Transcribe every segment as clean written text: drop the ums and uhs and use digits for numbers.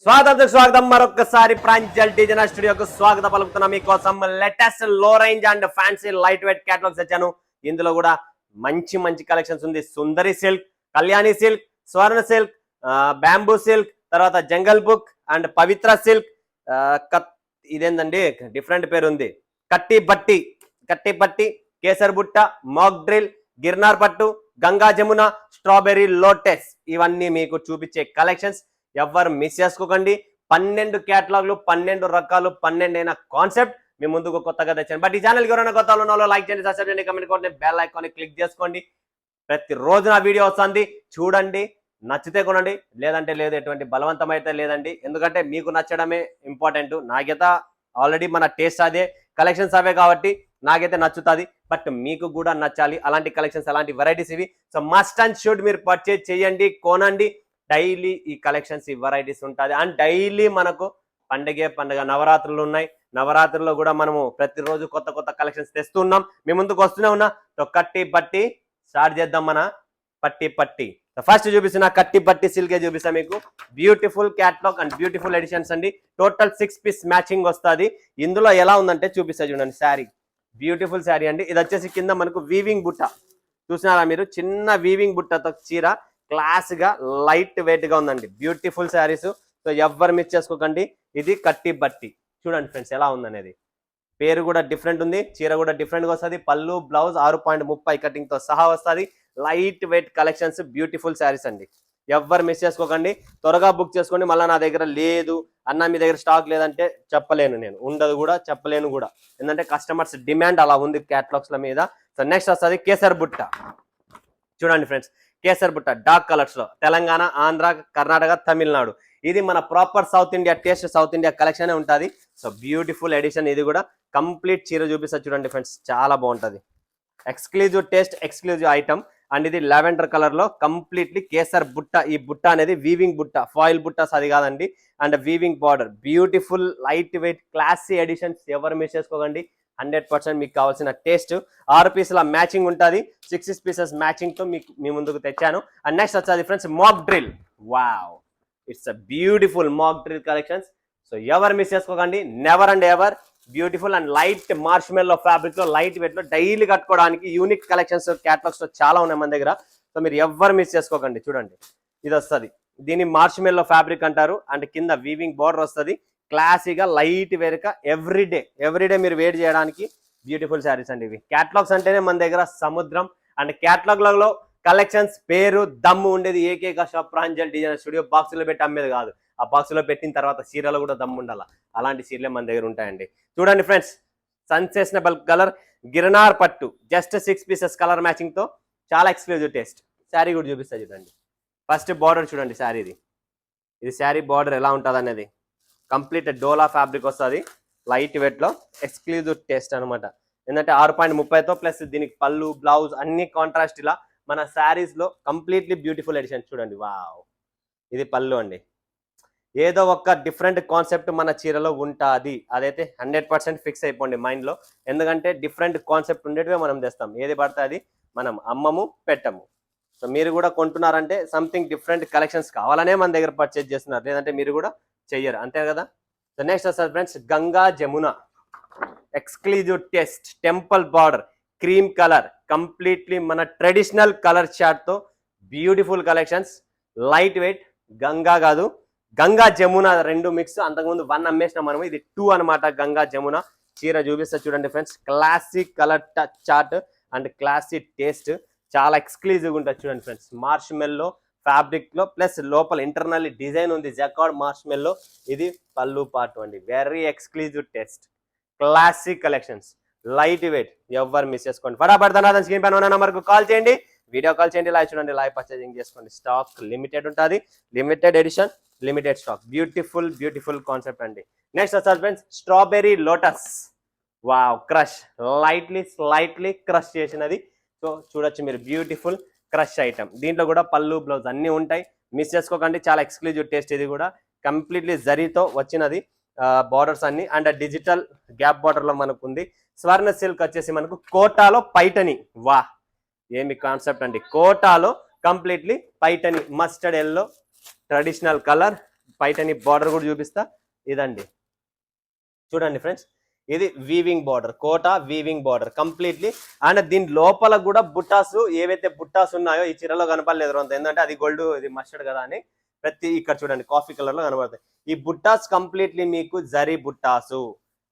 స్వాగతం మరొకసారి ప్రాంజల్ డిజైనర్ స్టూడియోకు స్వాగతం పలుకుతున్నా మీకోసం లేటెస్ట్ లో range and fancy light weight catalogues వచ్చాను. ఇందులో కూడా మంచి మంచి కలెక్షన్స్ ఉంది. Sundari silk, Kalyani silk, Swarna silk, bamboo silk, తర్వాత jungle book and Pavitra silk, ఇదేందండి డిఫరెంట్ పేరు ఉంది, కట్టి బట్టి, కేసర్ బుట్ట, మాక్ డ్రిల్, గిర్నార్ పట్టు, గంగా జమున, స్ట్రాబెర్రీ లోటస్, ఇవన్నీ మీకు చూపించే కలెక్షన్స్. ఎవరు మిస్ చేసుకోకండి. 12 క్యాటలాగ్లు, 12 రకాలు, 12 కాన్సెప్ట్ మీ ముందుకు కొత్తగా తెచ్చాను. బట్ ఈ ఛానల్కి ఎవరైనా కొత్త వాళ్ళు లైక్ చేయండి, సబ్స్క్రైబ్ చేయండి, కమెంట్ కొట్టండి, బెల్ ఐకాన్ క్లిక్ చేసుకోండి. ప్రతిరోజు నా వీడియో వస్తుంది, చూడండి, నచ్చితే కొనండి, లేదంటే లేదు. ఎటువంటి బలవంతం అయితే లేదండి, ఎందుకంటే మీకు నచ్చడమే ఇంపార్టెంట్. నాకైతే ఆల్రెడీ మన టేస్ట్ అదే, కలెక్షన్స్ అవే కాబట్టి నాకైతే నచ్చుతుంది. బట్ మీకు కూడా నచ్చాలి అలాంటి కలెక్షన్స్, అలాంటి వెరైటీస్ ఇవి. సో మస్ట్ అండ్ షుడ్ మీరు పర్చేజ్ చేయండి, కొనండి. డైలీ ఈ కలెక్షన్స్, ఈ వెరైటీస్ ఉంటుంది. అండ్ డైలీ మనకు పండగ నవరాత్రులు ఉన్నాయి. నవరాత్రుల్లో కూడా మనము ప్రతిరోజు కొత్త కొత్త కలెక్షన్స్ తెస్తున్నాం, మీ ముందుకు వస్తూనే ఉన్నా. సో కట్టి బట్టి స్టార్ట్ చేద్దాం. మన పట్టి ఫస్ట్ చూపిస్తున్నా కట్టి బట్టి సిల్కే చూపిస్తా మీకు. Beautiful catalogue and beautiful editions అండి. టోటల్ 6 పీస్ మ్యాచింగ్ వస్తుంది. ఇందులో ఎలా ఉందంటే చూపిస్తా చూడండి. శారీ బ్యూటిఫుల్ శారీ అండి. ఇది వచ్చేసి కింద మనకు వీవింగ్ బుట్ట చూసినారా మీరు, చిన్న వీవింగ్ బుట్టతో చీర, క్లాస్ గా లైట్ వెయిట్ గా ఉందండి. బ్యూటిఫుల్ శారీస్. సో ఎవ్వరు మిస్ చేసుకోకండి. ఇది కట్టి బట్టి చూడండి ఫ్రెండ్స్ ఎలా ఉందనేది. పేరు కూడా డిఫరెంట్ ఉంది, చీర కూడా డిఫరెంట్ గా వస్తుంది. పళ్ళు బ్లౌజ్ 6.30 కటింగ్ తో సహా వస్తుంది. Light weight collections, beautiful saris అండి. ఎవ్వరు మిస్ చేసుకోకండి. త్వరగా బుక్ చేసుకోండి. మళ్ళీ నా దగ్గర లేదు అన్న, మీ దగ్గర స్టాక్ లేదంటే చెప్పలేను, నేను ఉండదు కూడా, చెప్పలేను కూడా. ఎందుకంటే కస్టమర్స్ డిమాండ్ అలా ఉంది క్యాటలాగ్స్ ల మీద. సో నెక్స్ట్ వస్తుంది కేసర్ బుట్ట. చూడండి ఫ్రెండ్స్, కేసర్ బుట్ట డార్క్ కలర్స్ లో, తెలంగాణ, ఆంధ్ర, కర్ణాటక, తమిళనాడు. ఇది మన proper south India taste, south India collection ఉంటుంది. So beautiful edition. ఇది కూడా కంప్లీట్ చీర చూపిస్తా చూడండి ఫ్రెండ్స్, చాలా బాగుంటుంది. Exclusive taste, exclusive item. And ఇది లావెండర్ కలర్ లో కంప్లీట్లీ కేసర్ బుట్ట. ఈ బుట్ట అనేది వీవింగ్ బుట్ట, ఫాయిల్ బుట్టాస్ అది కాదండి. And weaving border, beautiful light weight classy editions. ఎవరు మిస్ చేసుకోకండి. 100% మీకు కావాల్సిన టేస్ట్. 6 పీసుల మ్యాచింగ్ ఉంటుంది. 6 పీసెస్ మ్యాచింగ్ తో మీకు మీ ముందుకు తెచ్చాను. అండ్ నెక్స్ట్ వచ్చేది friends mock drill. Wow, it's a beautiful mock drill collections. So ఎవరు మిస్ చేసుకోకండి. Never and ever. Beautiful and light మార్ష్మెల్లో fabric లో, లైట్ వెయిట్ లో డైలీ కట్టుకోవడానికి యూనిక్ కలెక్షన్స్ క్యాటలాగ్స్ లో చాలా ఉన్నాయి మన దగ్గర. సో మీరు ఎవరు మిస్ చేసుకోకండి. చూడండి, ఇది వస్తుంది, దీన్ని మార్ష్మెల్లో ఫ్యాబ్రిక్ అంటారు. అండ్ కింద వీవింగ్ బార్డర్ వస్తుంది. క్లాసీగా లైట్ వేరుగా ఎవ్రీడే మీరు వేట్ చేయడానికి బ్యూటిఫుల్ శారీస్ అండి ఇవి. క్యాటలాగ్స్ అంటేనే మన దగ్గర సముద్రం. అండ్ క్యాటలాగ్లలో కలెక్షన్స్ పేరు దమ్ము ఉండేది ఏకైక షాప్ ప్రాంజల్ డిజైనర్ స్టూడియో. బాక్సులో పెట్టి అమ్మేది కాదు. ఆ బాక్సులో పెట్టిన తర్వాత చీరలు కూడా దమ్ము ఉండాలి. అలాంటి చీరలే మన దగ్గర ఉంటాయండి. చూడండి ఫ్రెండ్స్, సెన్సేషనబుల్ కలర్ గిర్నార్ పట్టు, జస్ట్ 6 పీసెస్ కలర్ మ్యాచింగ్ తో చాలా ఎక్స్క్లూజివ్ టేస్ట్. శారీ కూడా చూపిస్తా చూడండి. ఫస్ట్ బార్డర్ చూడండి శారీది. ఇది శారీ బార్డర్ ఎలా ఉంటుంది అనేది. కంప్లీట్ డోలా ఫ్యాబ్రిక్ వస్తుంది, లైట్ వెయిట్ లో, ఎక్స్క్లూజివ్ టేస్ట్ అనమాట. ఎందుకంటే 6.30తో ప్లస్ దీనికి పళ్ళు బ్లౌజ్ అన్ని కాంట్రాస్ట్. ఇలా మన శారీస్ లో కంప్లీట్లీ బ్యూటిఫుల్ ఎడిషన్. చూడండి, వావ్, ఇది పళ్ళు అండి. ఏదో ఒక డిఫరెంట్ కాన్సెప్ట్ మన చీరలో ఉంటుంది. అదైతే 100% ఫిక్స్ అయిపోండి మైండ్ లో. ఎందుకంటే డిఫరెంట్ కాన్సెప్ట్ ఉండేటివే మనం తెస్తాం. ఏది పడితే అది మనం అమ్మము, పెట్టము. సో మీరు కూడా కొంటున్నారంటే సంథింగ్ డిఫరెంట్ కలెక్షన్స్ కావాలనే మన దగ్గర పర్చేజ్ చేస్తున్నారు, లేదంటే మీరు కూడా చెయ్యరు, అంతే కదా. సో నెక్స్ట్ వస్తుంది friends Ganga Jamuna. Exclusive test, temple border, cream colour, completely మన ట్రెడిషనల్ కలర్ చార్ట్ తో beautiful collections. Light wait, Ganga కాదు గంగా జమున రెండు మిక్స్. అంతకుముందు 1 అమ్మేసిన మనం, ఇది 2 అనమాట. గంగా జమున చీర చూపిస్తా చూడండి friends. Classic colour chart and classic taste, చాలా ఎక్స్క్లూజివ్ ఉంటుంది. చూడండి ఫ్రెండ్స్, మార్ష్మెల్లో ఫ్యాబ్రిక్ లో ప్లస్ లోపల ఇంటర్నల్ డిజైన్ ఉంది, జకార్డ్ మార్ష్మెల్లో. ఇది పళ్ళు పార్ట్ అండి. Very exclusive taste, classic collections, light weight. ఎవరు మిస్ చేసుకోండి. ఫటాఫట్ ధనాథన్ స్క్రీన్ పైన ఉన్న నెంబర్కు కాల్ చేయండి, వీడియో కాల్ చేయండి, లైవ్ చూడండి, లైవ్ పర్చేజింగ్ చేసుకోండి. స్టాక్ లిమిటెడ్ ఉంటుంది, limited edition, limited stock. Beautiful concept అండి. నెక్స్ట్ వచ్చారు friends strawberry lotus. Wow, crush, slightly crush చేసినది. సో చూడొచ్చు మీరు, బ్యూటిఫుల్ క్రష్ ఐటమ్. దీంట్లో కూడా పళ్ళు బ్లౌజ్ అన్ని ఉంటాయి, మిస్ చేసుకోకండి. చాలా ఎక్స్క్లూజివ్ టేస్ట్. ఇది కూడా కంప్లీట్లీ జరీతో వచ్చినది బార్డర్స్ అన్ని. అండ్ డిజిటల్ గ్యాప్ బార్డర్ లో మనకు ఉంది. స్వర్ణ సిల్క్ వచ్చేసి మనకు కోటాలో పైటని. వా, ఏమి కాన్సెప్ట్ అండి. కోటాలో కంప్లీట్లీ పైటని, మస్టర్డ్ ఎల్లో, ట్రెడిషనల్ కలర్, పైటని బార్డర్ కూడా చూపిస్తా. ఇదండి చూడండి ఫ్రెండ్స్, ఇది weaving border, Kota weaving border completely. And దీని లోపల కూడా బుట్టాస్, ఏవైతే బుట్టాస్ ఉన్నాయో ఈ చీరలో కనపడలేదు అంత, ఎందుకంటే అది గోల్డ్, ఇది మస్టర్డ్ కదా అని ప్రతి ఇక్కడ చూడండి కాఫీ కలర్ లో కనబడతాయి. ఈ బుట్టాస్ కంప్లీట్లీ మీకు జరీ బుట్టాసు.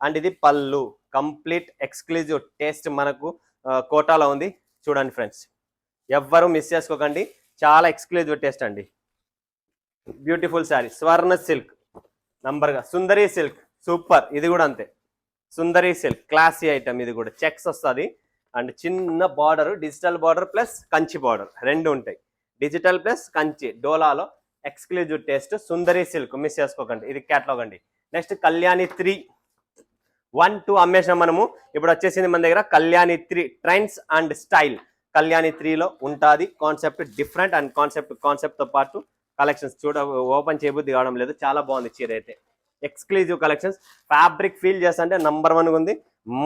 అండ్ ఇది పళ్ళు, కంప్లీట్ ఎక్స్క్లూజివ్ టేస్ట్ మనకు కోటాలో ఉంది. చూడండి ఫ్రెండ్స్, ఎవ్వరు మిస్ చేసుకోకండి, చాలా ఎక్స్క్లూజివ్ టేస్ట్ అండి. బ్యూటిఫుల్ శారీ, స్వర్ణ సిల్క్ నంబర్గా, సుందరి సిల్క్ సూపర్. ఇది కూడా అంతే, సుందరి సిల్క్ క్లాసీ ఐటమ్. ఇది కూడా చెక్స్ వస్తుంది అండ్ చిన్న border, digital border plus Kanchi border రెండు ఉంటాయి. డిజిటల్ ప్లస్ కంచి, డోలాలో exclusive taste, Sundari silk miss చేసుకోకండి. ఇది క్యాటలాగ్ అండి. నెక్స్ట్ కళ్యాణి 3, 1, 2 అమ్మేసాం మనము. ఇప్పుడు వచ్చేసింది మన దగ్గర Kalyani 3 trends and style. Kalyani 3లో ఉంటుంది కాన్సెప్ట్ డిఫరెంట్, అండ్ కాన్సెప్ట్తో పాటు కలెక్షన్స్ ఓపెన్ చేయబుద్ధి కావడం లేదు, చాలా బాగుంది చీర అయితే. ఎక్స్క్లూజివ్ కలెక్షన్స్, ఫ్యాబ్రిక్ ఫీల్ చేస్తుంటే నంబర్ 1 ఉంది,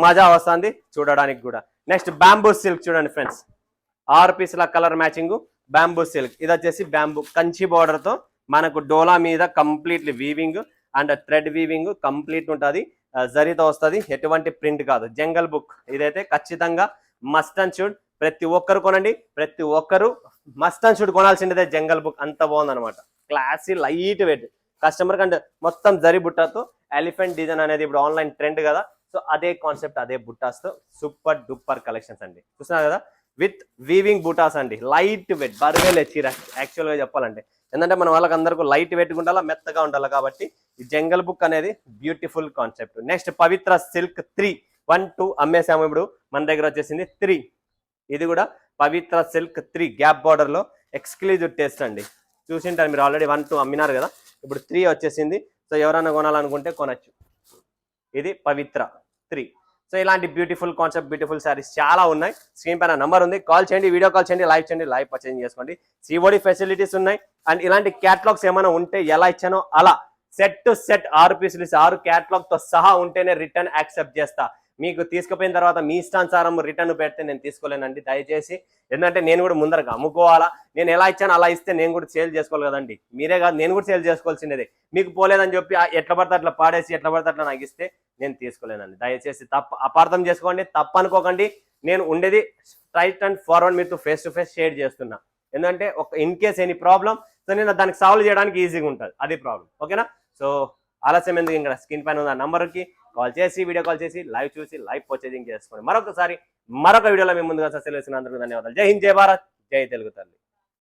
మజా వస్తుంది చూడడానికి కూడా. నెక్స్ట్ బ్యాంబూ సిల్క్ చూడండి ఫ్రెండ్స్, 6 పీసుల కలర్ మ్యాచింగ్ బ్యాంబూ సిల్క్. ఇది వచ్చేసి బ్యాంబూ కంచి బార్డర్ తో మనకు డోలా మీద completely weaving and thread weaving complete ఉంటుంది, జరీతో వస్తుంది, ఎటువంటి ప్రింట్ కాదు. జంగల్ బుక్ ఇదైతే ఖచ్చితంగా మస్ట్ అండ్ షుడ్, ప్రతి ఒక్కరు కొనండి, ప్రతి ఒక్కరు మస్ట్ అండ్ షుడ్ కొనాల్సిందే జంగల్ బుక్. అంత బాగుంది అనమాట, క్లాసీ లైట్ వెయిట్. కస్టమర్ కంటే మొత్తం జరీ బుట్టాతో ఎలిఫెంట్ డిజైన్ అనేది ఇప్పుడు ఆన్లైన్ ట్రెండ్ కదా, సో అదే కాన్సెప్ట్, అదే బుట్టాస్తో సూపర్ డూపర్ కలెక్షన్స్ అండి. చూస్తున్నారు కదా, విత్ వీవింగ్ బుటాస్ అండి, లైట్ వెయిట్, బరువేలే చీర యాక్చువల్గా చెప్పాలంటే. ఎందుకంటే మన వాళ్ళకి అందరికీ లైట్ వెయిట్ ఉండాలా, మెత్తగా ఉండాలి, కాబట్టి ఈ జంగల్ బుక్ అనేది బ్యూటిఫుల్ కాన్సెప్ట్. నెక్స్ట్ పవిత్ర సిల్క్ 3, 1, 2 అమ్మేసాము. ఇప్పుడు మన దగ్గర వచ్చేసింది 3. ఇది కూడా పవిత్ర సిల్క్ 3 గ్యాప్ బార్డర్ లో ఎక్స్క్లూజివ్ టేస్ట్ అండి. చూసింటారు మీరు, ఆల్రెడీ 1, 2 అమ్మినారు కదా, ఇప్పుడు 3 వచ్చేసింది. సో ఎవరైనా కొనాలనుకుంటే కొనచ్చు. ఇది పవిత్ర 3. సో ఇలాంటి బ్యూటిఫుల్ కాన్సెప్ట్, బ్యూటిఫుల్ శారీస్ చాలా ఉన్నాయి. స్క్రీన్ పైన నంబర్ ఉంది, కాల్ చేయండి, వీడియో కాల్ చేయండి, లైవ్ చేయండి, లైవ్ పర్చేజ్ చేసుకోండి. సిఓడి ఫెసిలిటీస్ ఉన్నాయి. అండ్ ఇలాంటి క్యాటలాగ్స్ ఏమైనా ఉంటే ఎలా ఇచ్చానో అలా సెట్ టు సెట్ 6 పీసులు 6 క్యాటలాగ్ తో సహా ఉంటేనే రిటర్న్ యాక్సెప్ట్ చేస్తా. మీకు తీసుకుపోయిన తర్వాత మీ ఇష్టానుసారం రిటర్న్ పెడితే నేను తీసుకోలేనండి దయచేసి. ఎందుకంటే నేను కూడా ముందరగా అమ్ముకోవాలా, నేను ఎలా ఇచ్చాను అలా ఇస్తే నేను కూడా సేల్ చేసుకోవాలి కదండి. మీరే కాదు, నేను కూడా సేల్ చేసుకోవాల్సిందే. మీకు పోలేదని చెప్పి ఎట్లా పడితే అట్లా పాడేసి ఎట్లా పడితే అట్లా నాకు ఇస్తే నేను తీసుకోలేనండి. దయచేసి అపార్థం చేసుకోండి, తప్పు అనుకోకండి. నేను ఉండేది స్ట్రైట్ అండ్ ఫార్వర్డ్, మీతో ఫేస్ టు ఫేస్ షేర్ చేస్తున్నా. ఎందుకంటే ఒక in case any problem, so నేను దానికి సాల్వ్ చేయడానికి ఈజీగా ఉంటుంది, అది ప్రాబ్లం. ఓకేనా? సో ఆలస్యం ఎందుకు, ఇంకా స్క్రీన్ పైన ఉన్న నంబర్కి కాల్ చేసి, వీడియో కాల్ చేసి, లైవ్ చూసి లైవ్ పర్చేజింగ్ చేసుకోండి. మరొకసారి మరొక వీడియోలో మేము ముందుగా సెలవు ఇస్తున్నందుకు ధన్యవాదాలు. జై హింద్, జై భారత్, జై తెలుగు తల్లి.